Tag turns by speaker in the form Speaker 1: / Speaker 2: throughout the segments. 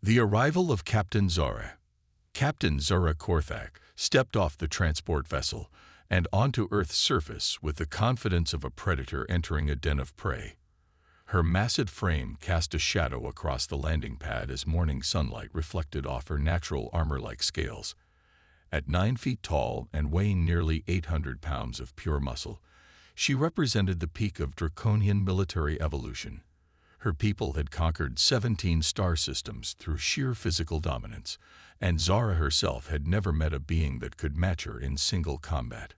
Speaker 1: The arrival of Captain Zara. Captain Zara Korthak stepped off the transport vessel and onto Earth's surface with the confidence of a predator entering a den of prey. Her massive frame cast a shadow across the landing pad as morning sunlight reflected off her natural armor-like scales. At 9 feet tall and weighing nearly 800 pounds of pure muscle, she represented the peak of draconian military evolution. Her people had conquered 17 star systems through sheer physical dominance, and Zara herself had never met a being that could match her in single combat.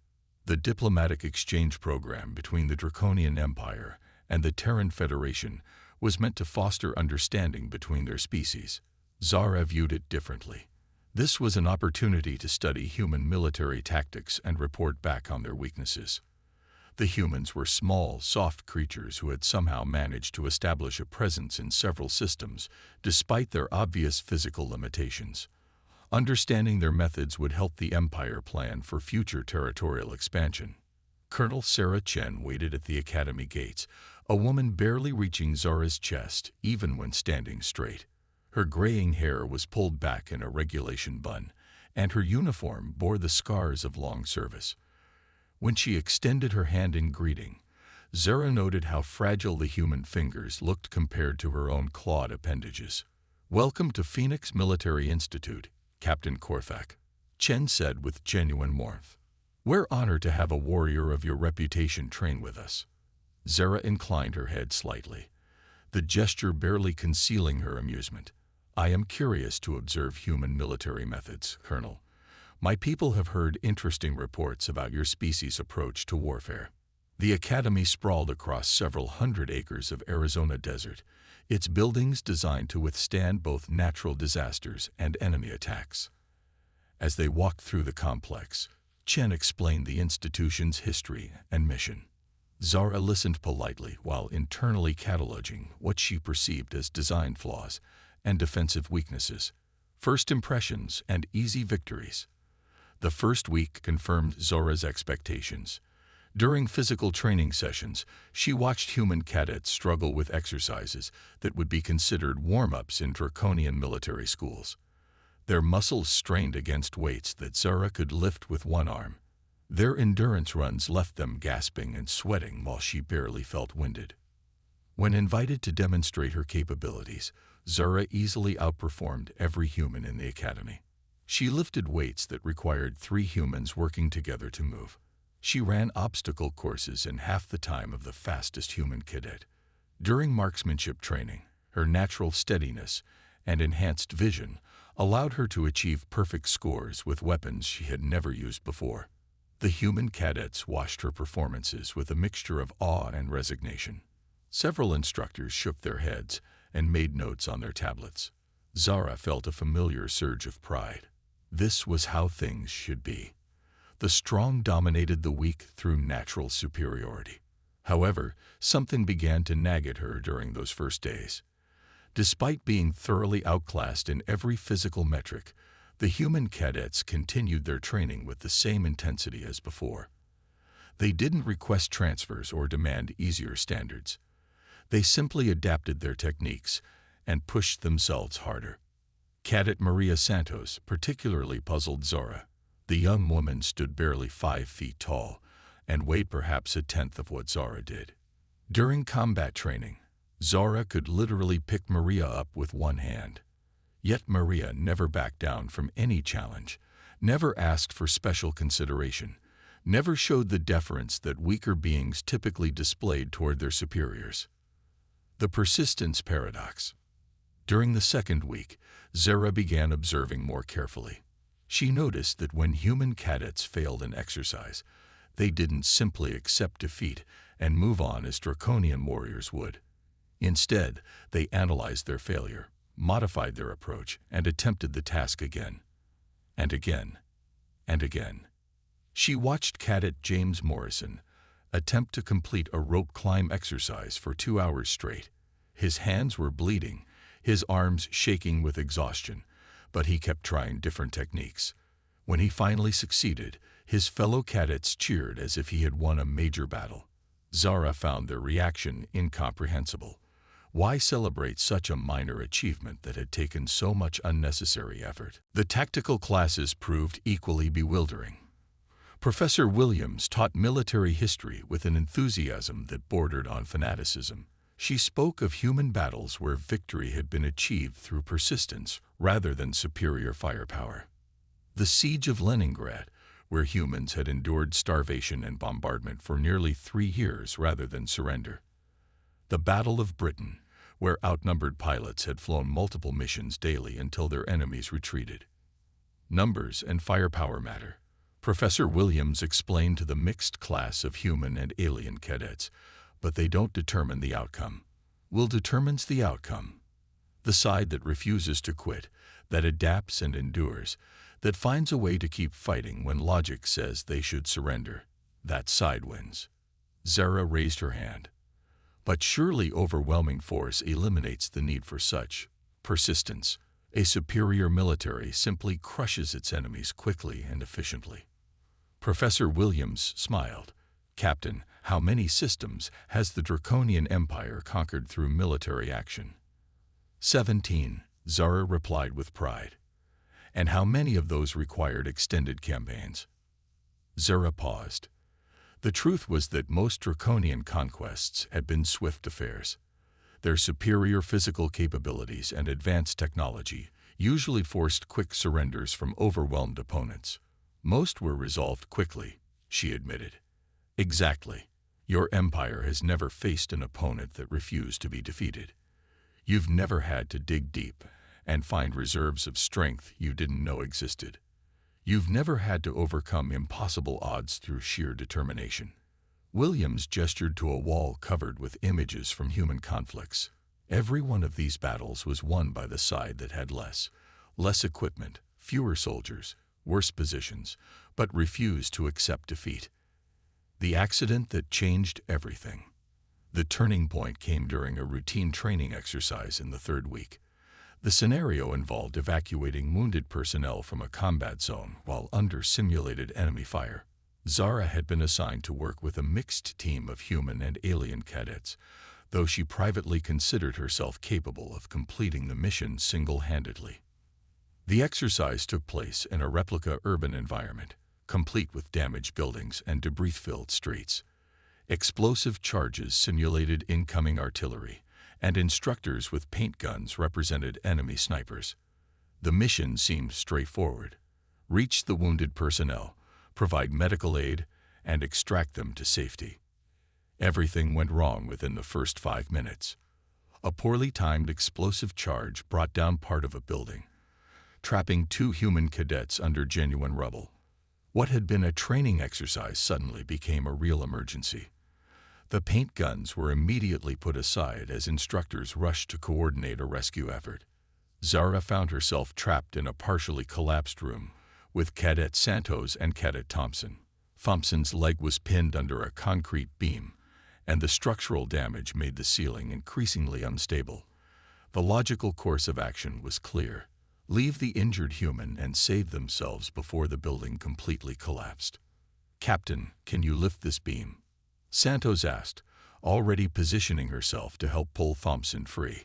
Speaker 1: The diplomatic exchange program between the Draconian Empire and the Terran Federation was meant to foster understanding between their species. Zara viewed it differently. This was an opportunity to study human military tactics and report back on their weaknesses. The humans were small, soft creatures who had somehow managed to establish a presence in several systems, despite their obvious physical limitations. Understanding their methods would help the Empire plan for future territorial expansion. Colonel Sarah Chen waited at the academy gates, a woman barely reaching Zara's chest, even when standing straight. Her graying hair was pulled back in a regulation bun, and her uniform bore the scars of long service. When she extended her hand in greeting, Zara noted how fragile the human fingers looked compared to her own clawed appendages. "Welcome to Phoenix Military Institute, Captain Korthak," Chen said with genuine warmth. "We're honored to have a warrior of your reputation train with us." Zara inclined her head slightly, the gesture barely concealing her amusement. "I am curious to observe human military methods, Colonel. My people have heard interesting reports about your species' approach to warfare." The academy sprawled across several hundred acres of Arizona desert, its buildings designed to withstand both natural disasters and enemy attacks. As they walked through the complex, Chen explained the institution's history and mission. Zara listened politely while internally cataloging what she perceived as design flaws and defensive weaknesses, first impressions and easy victories. The first week confirmed Zara's expectations. During physical training sessions, she watched human cadets struggle with exercises that would be considered warm-ups in draconian military schools. Their muscles strained against weights that Zara could lift with one arm. Their endurance runs left them gasping and sweating while she barely felt winded. When invited to demonstrate her capabilities, Zara easily outperformed every human in the academy. She lifted weights that required 3 humans working together to move. She ran obstacle courses in half the time of the fastest human cadet. During marksmanship training, her natural steadiness and enhanced vision allowed her to achieve perfect scores with weapons she had never used before. The human cadets watched her performances with a mixture of awe and resignation. Several instructors shook their heads and made notes on their tablets. Zara felt a familiar surge of pride. This was how things should be. The strong dominated the weak through natural superiority. However, something began to nag at her during those first days. Despite being thoroughly outclassed in every physical metric, the human cadets continued their training with the same intensity as before. They didn't request transfers or demand easier standards. They simply adapted their techniques and pushed themselves harder. Cadet Maria Santos particularly puzzled Zara. The young woman stood barely 5 feet tall and weighed perhaps a tenth of what Zara did. During combat training, Zara could literally pick Maria up with one hand. Yet Maria never backed down from any challenge, never asked for special consideration, never showed the deference that weaker beings typically displayed toward their superiors. The persistence paradox. During the second week, Zara began observing more carefully. She noticed that when human cadets failed an exercise, they didn't simply accept defeat and move on as draconian warriors would. Instead, they analyzed their failure, modified their approach, and attempted the task again, and again, and again. She watched Cadet James Morrison attempt to complete a rope climb exercise for 2 hours straight. His hands were bleeding, his arms shaking with exhaustion, but he kept trying different techniques. When he finally succeeded, his fellow cadets cheered as if he had won a major battle. Zara found their reaction incomprehensible. Why celebrate such a minor achievement that had taken so much unnecessary effort? The tactical classes proved equally bewildering. Professor Williams taught military history with an enthusiasm that bordered on fanaticism. She spoke of human battles where victory had been achieved through persistence rather than superior firepower. The Siege of Leningrad, where humans had endured starvation and bombardment for nearly 3 years rather than surrender. The Battle of Britain, where outnumbered pilots had flown multiple missions daily until their enemies retreated. Numbers and firepower matter. Professor Williams explained to the mixed class of human and alien cadets, but they don't determine the outcome. Will determines the outcome. The side that refuses to quit, that adapts and endures, that finds a way to keep fighting when logic says they should surrender, that side wins. Zara raised her hand. But surely overwhelming force eliminates the need for such persistence. A superior military simply crushes its enemies quickly and efficiently. Professor Williams smiled. Captain, how many systems has the Draconian Empire conquered through military action? 17, Zara replied with pride. And how many of those required extended campaigns? Zara paused. The truth was that most Draconian conquests had been swift affairs. Their superior physical capabilities and advanced technology usually forced quick surrenders from overwhelmed opponents. Most were resolved quickly, she admitted. Exactly. Your empire has never faced an opponent that refused to be defeated. You've never had to dig deep and find reserves of strength you didn't know existed. You've never had to overcome impossible odds through sheer determination. Williams gestured to a wall covered with images from human conflicts. Every one of these battles was won by the side that had less equipment, fewer soldiers, worse positions, but refused to accept defeat. The accident that changed everything. The turning point came during a routine training exercise in the 3rd week. The scenario involved evacuating wounded personnel from a combat zone while under simulated enemy fire. Zara had been assigned to work with a mixed team of human and alien cadets, though she privately considered herself capable of completing the mission single-handedly. The exercise took place in a replica urban environment, complete with damaged buildings and debris-filled streets. Explosive charges simulated incoming artillery, and instructors with paint guns represented enemy snipers. The mission seemed straightforward. Reach the wounded personnel, provide medical aid, and extract them to safety. Everything went wrong within the first 5 minutes. A poorly timed explosive charge brought down part of a building, trapping 2 human cadets under genuine rubble. What had been a training exercise suddenly became a real emergency. The paint guns were immediately put aside as instructors rushed to coordinate a rescue effort. Zara found herself trapped in a partially collapsed room with Cadet Santos and Cadet Thompson. Thompson's leg was pinned under a concrete beam, and the structural damage made the ceiling increasingly unstable. The logical course of action was clear. Leave the injured human and save themselves before the building completely collapsed. Captain, can you lift this beam? Santos asked, already positioning herself to help pull Thompson free.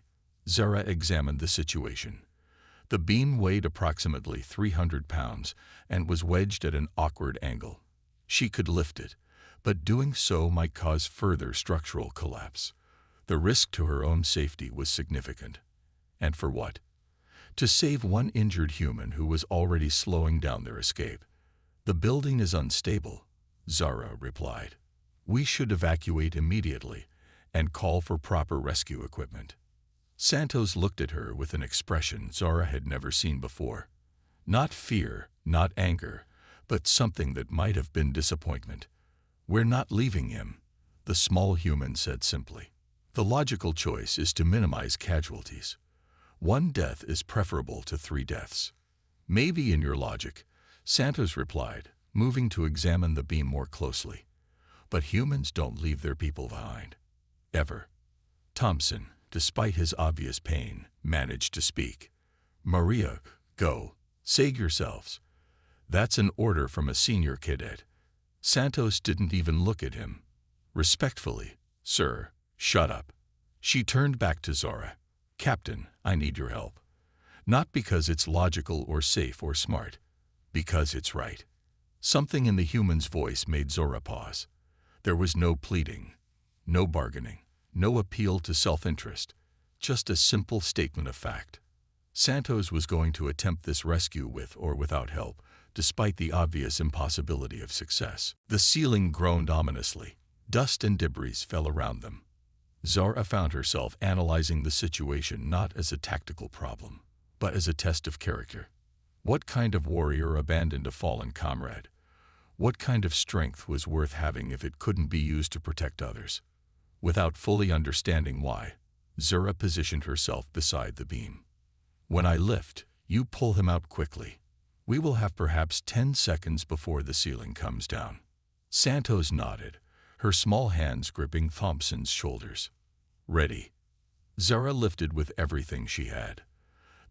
Speaker 1: Zara examined the situation. The beam weighed approximately 300 pounds and was wedged at an awkward angle. She could lift it, but doing so might cause further structural collapse. The risk to her own safety was significant. And for what? To save one injured human who was already slowing down their escape. The building is unstable, Zara replied. We should evacuate immediately and call for proper rescue equipment. Santos looked at her with an expression Zara had never seen before. Not fear, not anger, but something that might have been disappointment. We're not leaving him, the small human said simply. The logical choice is to minimize casualties. 1 death is preferable to 3 deaths. Maybe in your logic, Santos replied, moving to examine the beam more closely. But humans don't leave their people behind. Ever. Thompson, despite his obvious pain, managed to speak. Maria, go. Save yourselves. That's an order from a senior cadet. Santos didn't even look at him. Respectfully, sir, shut up. She turned back to Zora. "Captain, I need your help. Not because it's logical or safe or smart. Because it's right." Something in the human's voice made Zora pause. There was no pleading, no bargaining, no appeal to self-interest, just a simple statement of fact. Santos was going to attempt this rescue with or without help, despite the obvious impossibility of success. The ceiling groaned ominously. Dust and debris fell around them. Zara found herself analyzing the situation not as a tactical problem, but as a test of character. What kind of warrior abandoned a fallen comrade? What kind of strength was worth having if it couldn't be used to protect others? Without fully understanding why, Zara positioned herself beside the beam. "When I lift, you pull him out quickly. We will have perhaps 10 seconds before the ceiling comes down." Santos nodded, her small hands gripping Thompson's shoulders. "Ready." Zara lifted with everything she had.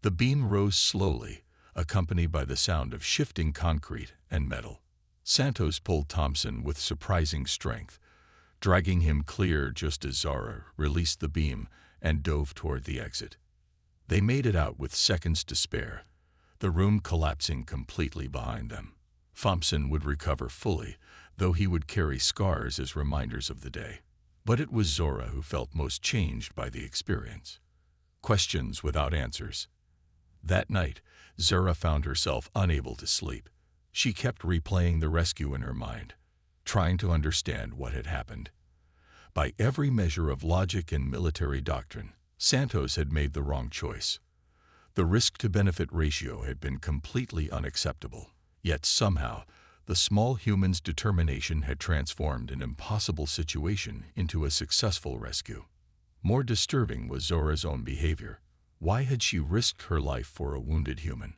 Speaker 1: The beam rose slowly, accompanied by the sound of shifting concrete and metal. Santos pulled Thompson with surprising strength, dragging him clear just as Zara released the beam and dove toward the exit. They made it out with seconds to spare, the room collapsing completely behind them. Thompson would recover fully, though he would carry scars as reminders of the day. But it was Zora who felt most changed by the experience. Questions without answers. That night, Zora found herself unable to sleep. She kept replaying the rescue in her mind, trying to understand what had happened. By every measure of logic and military doctrine, Santos had made the wrong choice. The risk-to-benefit ratio had been completely unacceptable, yet somehow, the small human's determination had transformed an impossible situation into a successful rescue. More disturbing was Zora's own behavior. Why had she risked her life for a wounded human?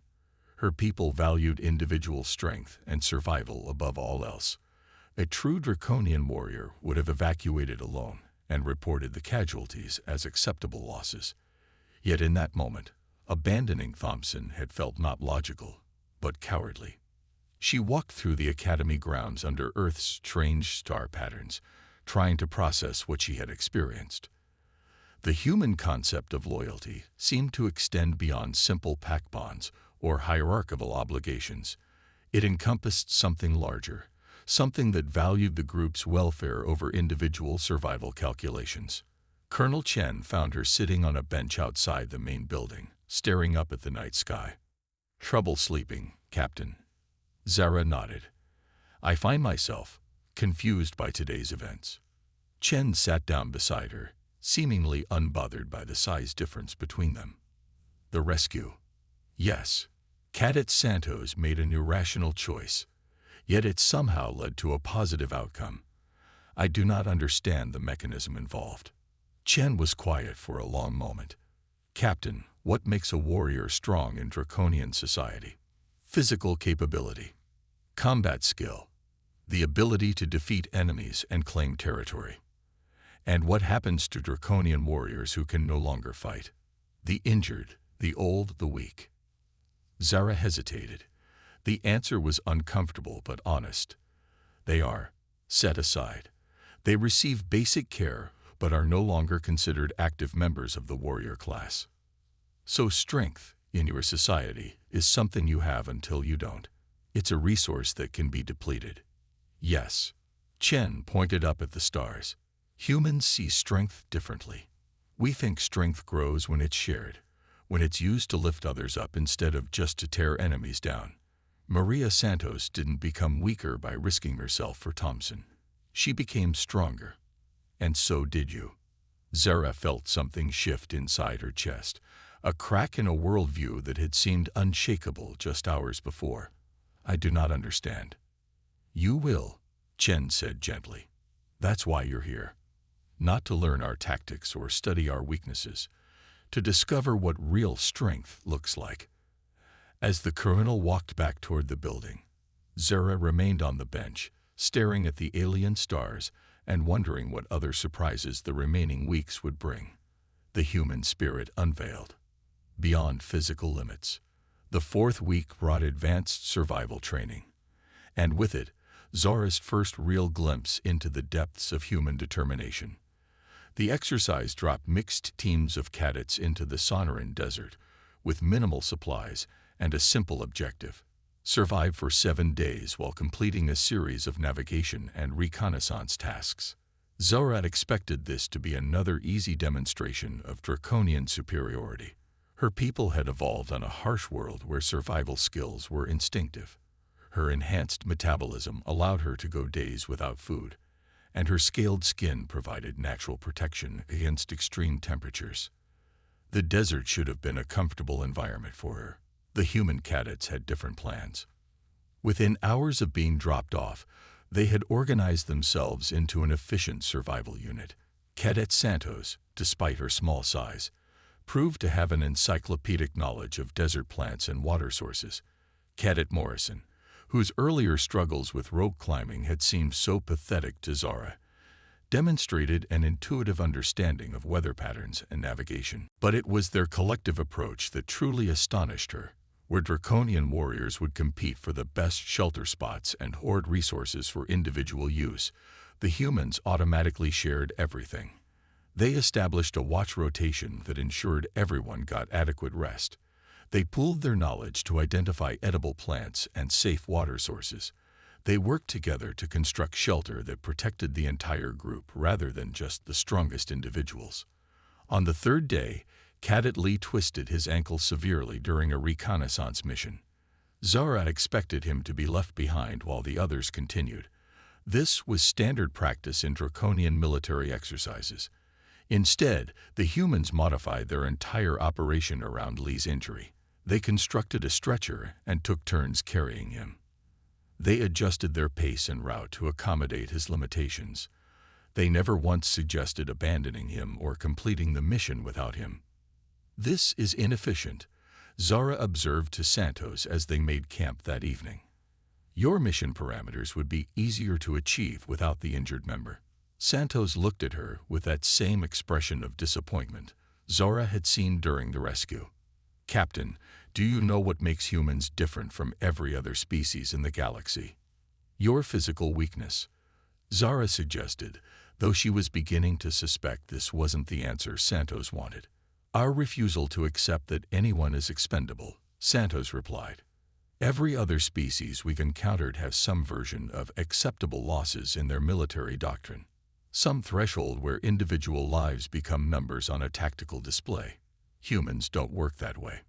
Speaker 1: Her people valued individual strength and survival above all else. A true draconian warrior would have evacuated alone and reported the casualties as acceptable losses. Yet in that moment, abandoning Thompson had felt not logical, but cowardly. She walked through the academy grounds under Earth's strange star patterns, trying to process what she had experienced. The human concept of loyalty seemed to extend beyond simple pack bonds or hierarchical obligations. It encompassed something larger, something that valued the group's welfare over individual survival calculations. Colonel Chen found her sitting on a bench outside the main building, staring up at the night sky. "Trouble sleeping, Captain?" Zara nodded. "I find myself confused by today's events." Chen sat down beside her, seemingly unbothered by the size difference between them. "The rescue. Yes, Cadet Santos made an irrational choice, yet it somehow led to a positive outcome. I do not understand the mechanism involved." Chen was quiet for a long moment. "Captain, what makes a warrior strong in draconian society? Physical capability, combat skill, the ability to defeat enemies and claim territory. And what happens to draconian warriors who can no longer fight? The injured, the old, the weak." Zara hesitated. The answer was uncomfortable but honest. "They are set aside. They receive basic care but are no longer considered active members of the warrior class. So strength, in your society, is something you have until you don't. It's a resource that can be depleted." "Yes." Chen pointed up at the stars. "Humans see strength differently. We think strength grows when it's shared, when it's used to lift others up instead of just to tear enemies down. Maria Santos didn't become weaker by risking herself for Thompson. She became stronger. And so did you." Zara felt something shift inside her chest, a crack in a worldview that had seemed unshakable just hours before. "I do not understand." "You will," Chen said gently. "That's why you're here. Not to learn our tactics or study our weaknesses, to discover what real strength looks like." As the colonel walked back toward the building, Zara remained on the bench, staring at the alien stars and wondering what other surprises the remaining weeks would bring. The human spirit unveiled. Beyond physical limits, the fourth week brought advanced survival training, and with it, Zora's first real glimpse into the depths of human determination. The exercise dropped mixed teams of cadets into the Sonoran Desert with minimal supplies and a simple objective: survive for 7 days while completing a series of navigation and reconnaissance tasks. Zorat expected this to be another easy demonstration of draconian superiority. Her people had evolved on a harsh world where survival skills were instinctive. Her enhanced metabolism allowed her to go days without food, and her scaled skin provided natural protection against extreme temperatures. The desert should have been a comfortable environment for her. The human cadets had different plans. Within hours of being dropped off, they had organized themselves into an efficient survival unit. Cadet Santos, despite her small size, proved to have an encyclopedic knowledge of desert plants and water sources. Cadet Morrison, whose earlier struggles with rope climbing had seemed so pathetic to Zara, demonstrated an intuitive understanding of weather patterns and navigation. But it was their collective approach that truly astonished her. Where draconian warriors would compete for the best shelter spots and hoard resources for individual use, the humans automatically shared everything. They established a watch rotation that ensured everyone got adequate rest. They pooled their knowledge to identify edible plants and safe water sources. They worked together to construct shelter that protected the entire group rather than just the strongest individuals. On the third day, Cadet Lee twisted his ankle severely during a reconnaissance mission. Zara expected him to be left behind while the others continued. This was standard practice in draconian military exercises. Instead, the humans modified their entire operation around Lee's injury. They constructed a stretcher and took turns carrying him. They adjusted their pace and route to accommodate his limitations. They never once suggested abandoning him or completing the mission without him. "This is inefficient," Zara observed to Santos as they made camp that evening. "Your mission parameters would be easier to achieve without the injured member." Santos looked at her with that same expression of disappointment Zara had seen during the rescue. "Captain, do you know what makes humans different from every other species in the galaxy?" "Your physical weakness," Zara suggested, though she was beginning to suspect this wasn't the answer Santos wanted. "Our refusal to accept that anyone is expendable," Santos replied. "Every other species we've encountered has some version of acceptable losses in their military doctrine. Some threshold where individual lives become numbers on a tactical display. Humans don't work that way."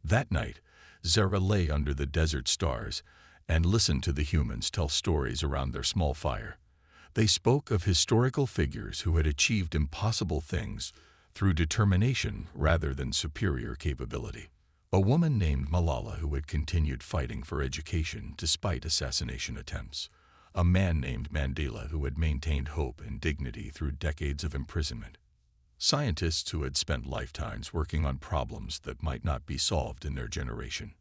Speaker 1: That night, Zara lay under the desert stars and listened to the humans tell stories around their small fire. They spoke of historical figures who had achieved impossible things through determination rather than superior capability. A woman named Malala who had continued fighting for education despite assassination attempts. A man named Mandela who had maintained hope and dignity through decades of imprisonment. Scientists who had spent lifetimes working on problems that might not be solved in their generation.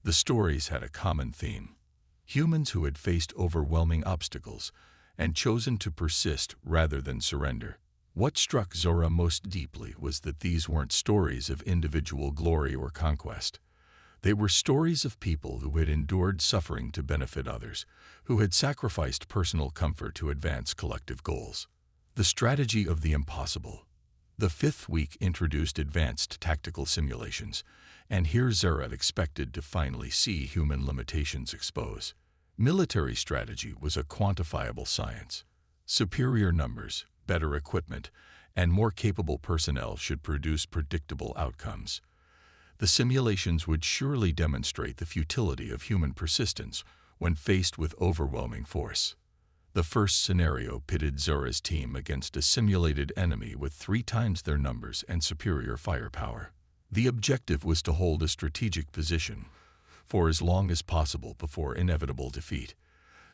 Speaker 1: The stories had a common theme: humans who had faced overwhelming obstacles and chosen to persist rather than surrender. What struck Zora most deeply was that these weren't stories of individual glory or conquest. They were stories of people who had endured suffering to benefit others, who had sacrificed personal comfort to advance collective goals. The strategy of the impossible. The fifth week introduced advanced tactical simulations, and here Zara expected to finally see human limitations exposed. Military strategy was a quantifiable science. Superior numbers, better equipment, and more capable personnel should produce predictable outcomes. The simulations would surely demonstrate the futility of human persistence when faced with overwhelming force. The first scenario pitted Zora's team against a simulated enemy with 3 times their numbers and superior firepower. The objective was to hold a strategic position for as long as possible before inevitable defeat.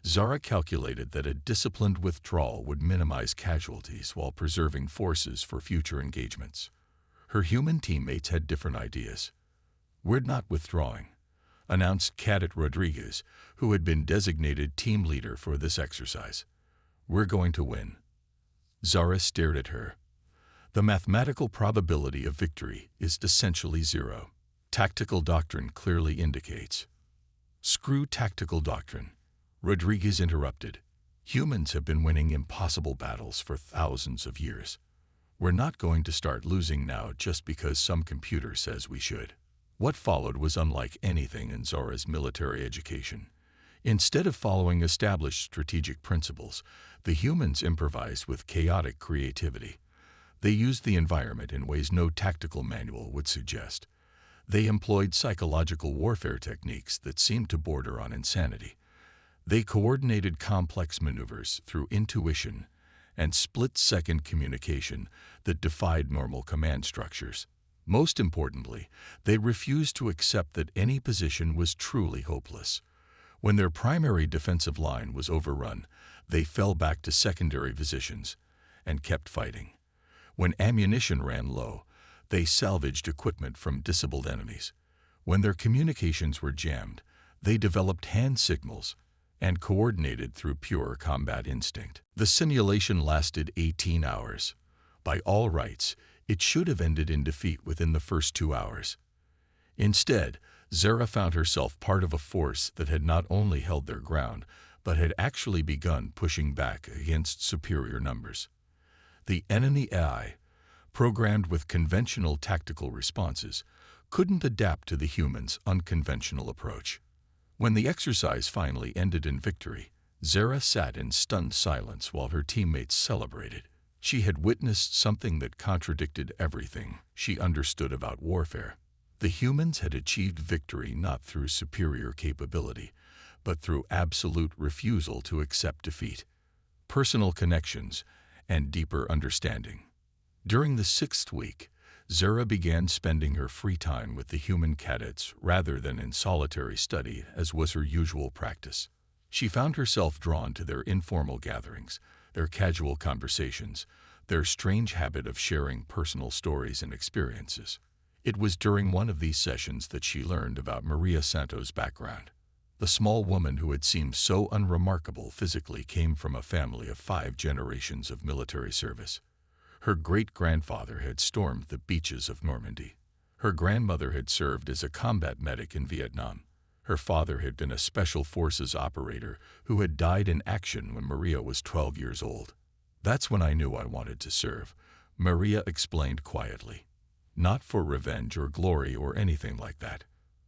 Speaker 1: Zara calculated that a disciplined withdrawal would minimize casualties while preserving forces for future engagements. Her human teammates had different ideas. "We're not withdrawing," announced Cadet Rodriguez, who had been designated team leader for this exercise. "We're going to win." Zara stared at her. The mathematical probability of victory is essentially 0. Tactical doctrine clearly indicates. "Screw tactical doctrine," Rodriguez interrupted. Humans have been winning impossible battles for thousands of years. We're not going to start losing now just because some computer says we should. What followed was unlike anything in Zora's military education. Instead of following established strategic principles, the humans improvised with chaotic creativity. They used the environment in ways no tactical manual would suggest. They employed psychological warfare techniques that seemed to border on insanity. They coordinated complex maneuvers through intuition and split-second communication that defied normal command structures. Most importantly, they refused to accept that any position was truly hopeless. When their primary defensive line was overrun, they fell back to secondary positions and kept fighting. When ammunition ran low, they salvaged equipment from disabled enemies. When their communications were jammed, they developed hand signals and coordinated through pure combat instinct. The simulation lasted 18 hours. By all rights, it should have ended in defeat within the first 2 hours. Instead, Zora found herself part of a force that had not only held their ground, but had actually begun pushing back against superior numbers. The enemy AI, programmed with conventional tactical responses, couldn't adapt to the humans' unconventional approach. When the exercise finally ended in victory, Zara sat in stunned silence while her teammates celebrated. She had witnessed something that contradicted everything she understood about warfare. The humans had achieved victory not through superior capability, but through absolute refusal to accept defeat, personal connections, and deeper understanding. During the 6th week, Zara began spending her free time with the human cadets rather than in solitary study, as was her usual practice. She found herself drawn to their informal gatherings, their casual conversations, their strange habit of sharing personal stories and experiences. It was during one of these sessions that she learned about Maria Santos' background. The small woman who had seemed so unremarkable physically came from a family of 5 generations of military service. Her great-grandfather had stormed the beaches of Normandy. Her grandmother had served as a combat medic in Vietnam. Her father had been a special forces operator who had died in action when Maria was 12 years old. "That's when I knew I wanted to serve," Maria explained quietly. "Not for revenge or glory or anything like that,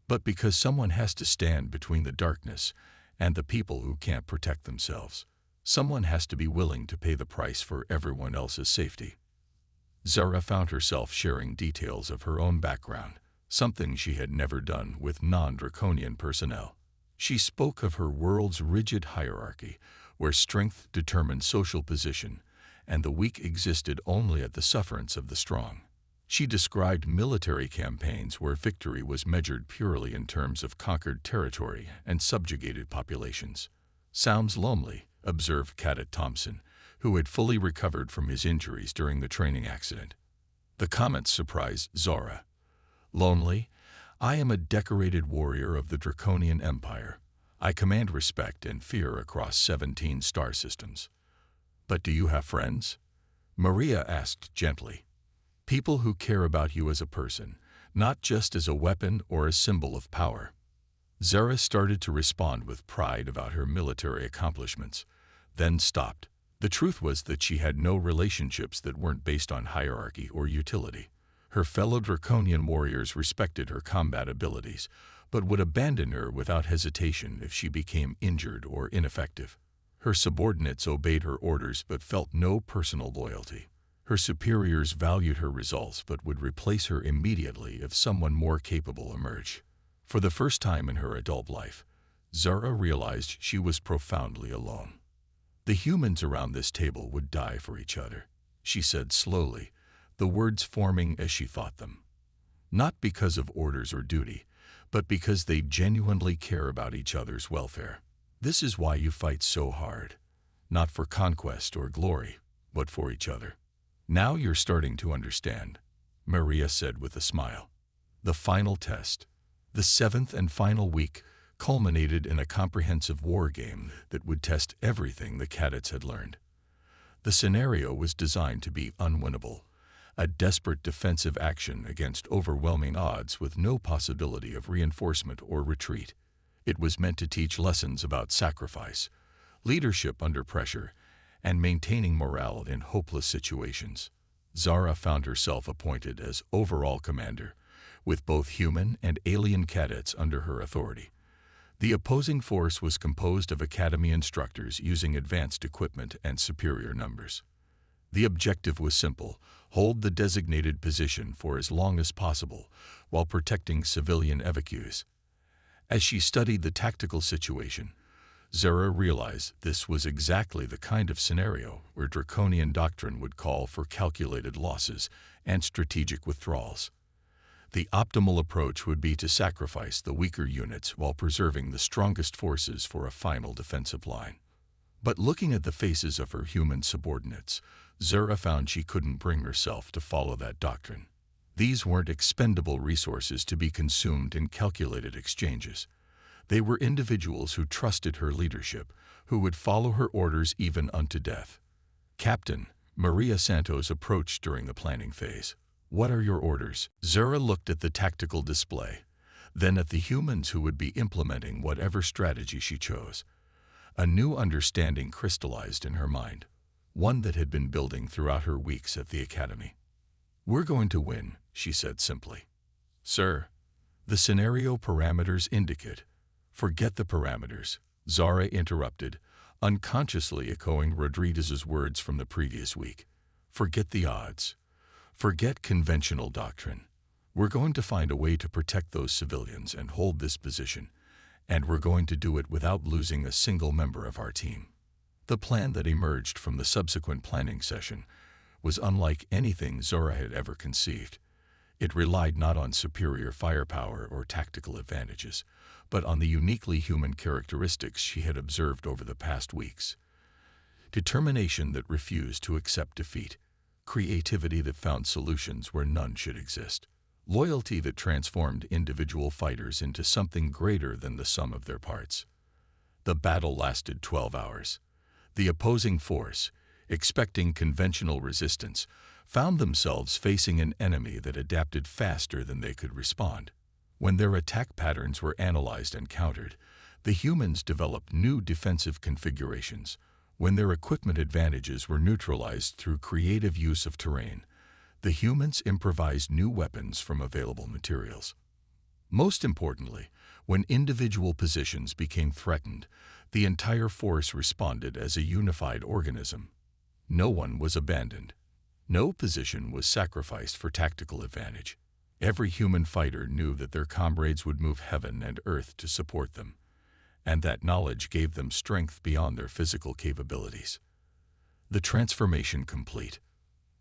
Speaker 1: but because someone has to stand between the darkness and the people who can't protect themselves. Someone has to be willing to pay the price for everyone else's safety." Zara found herself sharing details of her own background, something she had never done with non-draconian personnel. She spoke of her world's rigid hierarchy, where strength determined social position, and the weak existed only at the sufferance of the strong. She described military campaigns where victory was measured purely in terms of conquered territory and subjugated populations. "Sounds lonely," observed Cadet Thompson, who had fully recovered from his injuries during the training accident. The comment surprised Zora. "Lonely? I am a decorated warrior of the Draconian Empire. I command respect and fear across 17 star systems." "But do you have friends?" Maria asked gently. "People who care about you as a person, not just as a weapon or a symbol of power." Zara started to respond with pride about her military accomplishments, then stopped. The truth was that she had no relationships that weren't based on hierarchy or utility. Her fellow Draconian warriors respected her combat abilities, but would abandon her without hesitation if she became injured or ineffective. Her subordinates obeyed her orders but felt no personal loyalty. Her superiors valued her results but would replace her immediately if someone more capable emerged. For the first time in her adult life, Zara realized she was profoundly alone. "The humans around this table would die for each other," she said slowly, the words forming as she thought them. "Not because of orders or duty, but because they genuinely care about each other's welfare. This is why you fight so hard, not for conquest or glory, but for each other." "Now you're starting to understand," Maria said with a smile. The final test, the 7th and final week, culminated in a comprehensive war game that would test everything the cadets had learned. The scenario was designed to be unwinnable, a desperate defensive action against overwhelming odds with no possibility of reinforcement or retreat. It was meant to teach lessons about sacrifice, leadership under pressure, and maintaining morale in hopeless situations. Zara found herself appointed as overall commander, with both human and alien cadets under her authority. The opposing force was composed of academy instructors using advanced equipment and superior numbers. The objective was simple: hold the designated position for as long as possible while protecting civilian evacuees. As she studied the tactical situation, Zara realized this was exactly the kind of scenario where draconian doctrine would call for calculated losses and strategic withdrawals. The optimal approach would be to sacrifice the weaker units while preserving the strongest forces for a final defensive line. But looking at the faces of her human subordinates, Zara found she couldn't bring herself to follow that doctrine. These weren't expendable resources to be consumed in calculated exchanges. They were individuals who trusted her leadership, who would follow her orders even unto death. Captain, Maria Santos approached during the planning phase. "What are your orders?" Zara looked at the tactical display, then at the humans who would be implementing whatever strategy she chose. A new understanding crystallized in her mind, one that had been building throughout her weeks at the academy. "We're going to win," she said simply. "Sir, the scenario parameters indicate." "Forget the parameters," Zara interrupted, unconsciously echoing Rodriguez's words from the previous week. "Forget the odds. Forget conventional doctrine. We're going to find a way to protect those civilians and hold this position, and we're going to do it without losing a single member of our team." The plan that emerged from the subsequent planning session was unlike anything Zara had ever conceived. It relied not on superior firepower or tactical advantages, but on the uniquely human characteristics she had observed over the past weeks. Determination that refused to accept defeat, creativity that found solutions where none should exist, loyalty that transformed individual fighters into something greater than the sum of their parts. The battle lasted 12 hours. The opposing force, expecting conventional resistance, found themselves facing an enemy that adapted faster than they could respond. When their attack patterns were analyzed and countered, the humans developed new defensive configurations. When their equipment advantages were neutralized through creative use of terrain, the humans improvised new weapons from available materials. Most importantly, when individual positions became threatened, the entire force responded as a unified organism. No one was abandoned. No position was sacrificed for tactical advantage. Every human fighter knew that their comrades would move heaven and earth to support them, and that knowledge gave them strength beyond their physical capabilities. The transformation complete.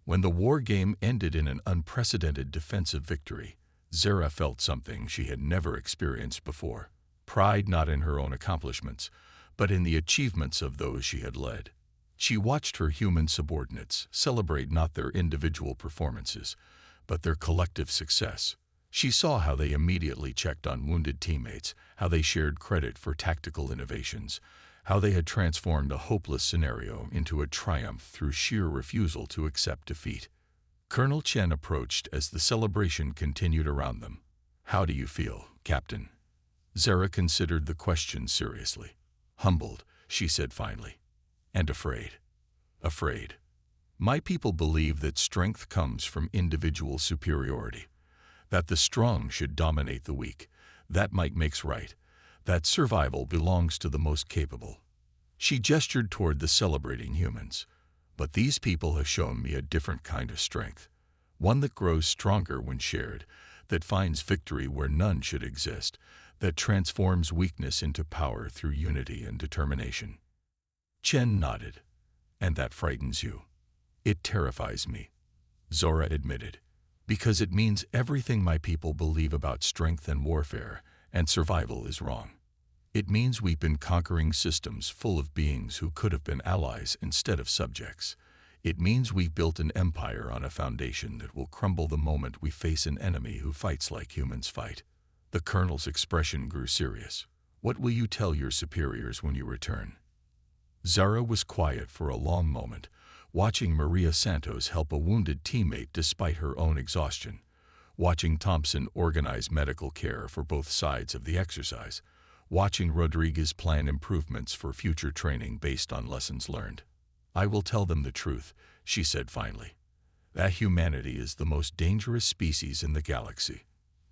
Speaker 1: When the war game ended in an unprecedented defensive victory, Zara felt something she had never experienced before. Pride not in her own accomplishments, but in the achievements of those she had led. She watched her human subordinates celebrate not their individual performances, but their collective success. She saw how they immediately checked on wounded teammates, how they shared credit for tactical innovations, how they had transformed a hopeless scenario into a triumph through sheer refusal to accept defeat. Colonel Chen approached as the celebration continued around them. "How do you feel, Captain?" Zara considered the question seriously. "Humbled," she said finally, "and afraid." "Afraid. My people believe that strength comes from individual superiority, that the strong should dominate the weak, that might makes right, that survival belongs to the most capable." She gestured toward the celebrating humans. "But these people have shown me a different kind of strength, one that grows stronger when shared, that finds victory where none should exist, that transforms weakness into power through unity and determination." Chen nodded. "And that frightens you?" "It terrifies me," Zora admitted, "because it means everything my people believe about strength and warfare and survival is wrong. It means we've been conquering systems full of beings who could have been allies instead of subjects. It means we've built an empire on a foundation that will crumble the moment we face an enemy who fights like humans fight." The colonel's expression grew serious. "What will you tell your superiors when you return?" Zara was quiet for a long moment, watching Maria Santos help a wounded teammate despite her own exhaustion, watching Thompson organize medical care for both sides of the exercise, watching Rodriguez plan improvements for future training based on lessons learned. "I will tell them the truth," she said finally. "That humanity is the most dangerous species in the galaxy.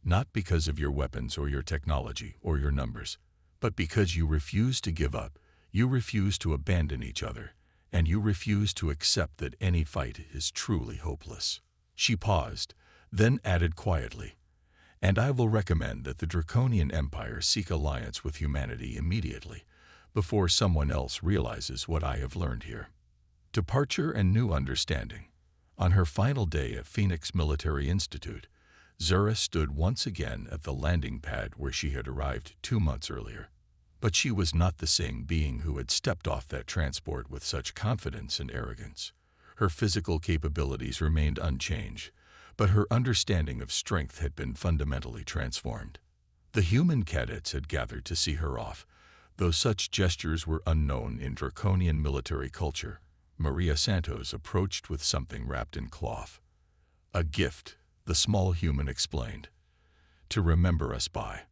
Speaker 1: Not because of your weapons or your technology or your numbers, but because you refuse to give up, you refuse to abandon each other, and you refuse to accept that any fight is truly hopeless." She paused, then added quietly, "And I will recommend that the Draconian Empire seek alliance with humanity immediately, before someone else realizes what I have learned here." Departure and new understanding. On her final day at Phoenix Military Institute, Zura stood once again at the landing pad where she had arrived 2 months earlier. But she was not the same being who had stepped off that transport with such confidence and arrogance. Her physical capabilities remained unchanged, but her understanding of strength had been fundamentally transformed. The human cadets had gathered to see her off, though such gestures were unknown in draconian military culture. Maria Santos approached with something wrapped in cloth. "A gift," the small human explained, "to remember us by."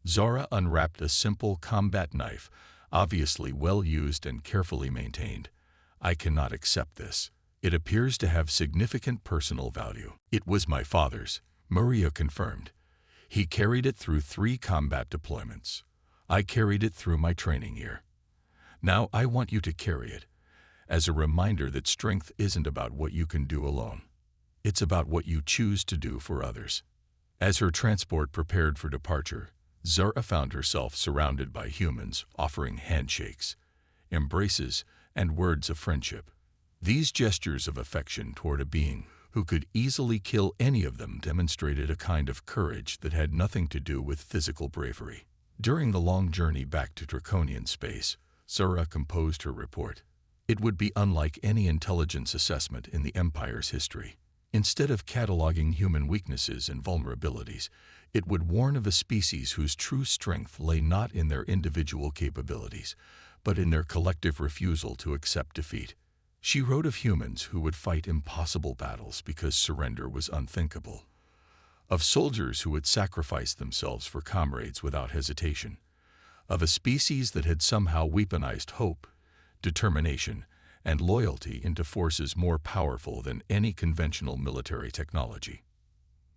Speaker 1: Zara unwrapped a simple combat knife, obviously well used and carefully maintained. "I cannot accept this. It appears to have significant personal value." "It was my father's," Maria confirmed. "He carried it through 3 combat deployments. I carried it through my training year. Now I want you to carry it, as a reminder that strength isn't about what you can do alone. It's about what you choose to do for others." As her transport prepared for departure, Zara found herself surrounded by humans offering handshakes, embraces, and words of friendship. These gestures of affection toward a being who could easily kill any of them demonstrated a kind of courage that had nothing to do with physical bravery. During the long journey back to Draconian space, Zara composed her report. It would be unlike any intelligence assessment in the Empire's history. Instead of cataloging human weaknesses and vulnerabilities, it would warn of a species whose true strength lay not in their individual capabilities, but in their collective refusal to accept defeat. She wrote of humans who would fight impossible battles because surrender was unthinkable, of soldiers who would sacrifice themselves for comrades without hesitation, of a species that had somehow weaponized hope, determination, and loyalty into forces more powerful than any conventional military technology.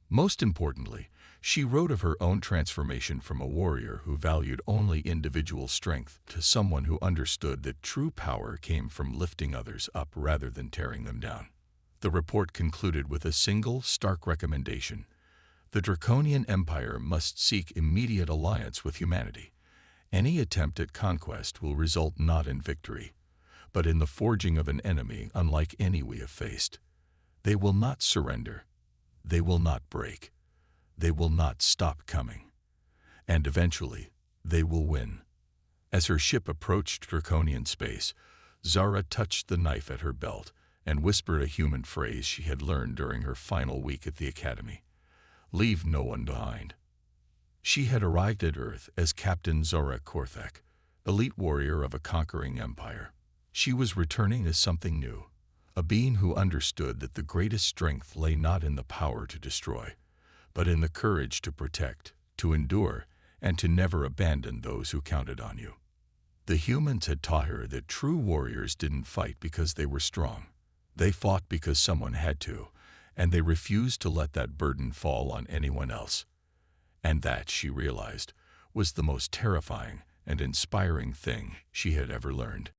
Speaker 1: Most importantly, she wrote of her own transformation from a warrior who valued only individual strength to someone who understood that true power came from lifting others up rather than tearing them down. The report concluded with a single, stark recommendation: the Draconian Empire must seek immediate alliance with humanity. Any attempt at conquest will result not in victory, but in the forging of an enemy unlike any we have faced. They will not surrender. They will not break. They will not stop coming. And eventually, they will win. As her ship approached Draconian space, Zara touched the knife at her belt and whispered a human phrase she had learned during her final week at the academy: "Leave no one behind." She had arrived at Earth as Captain Zora Korthak, elite warrior of a conquering empire. She was returning as something new, a being who understood that the greatest strength lay not in the power to destroy, but in the courage to protect, to endure, and to never abandon those who counted on you. The humans had taught her that true warriors didn't fight because they were strong. They fought because someone had to, and they refused to let that burden fall on anyone else. And that, she realized, was the most terrifying and inspiring thing she had ever learned.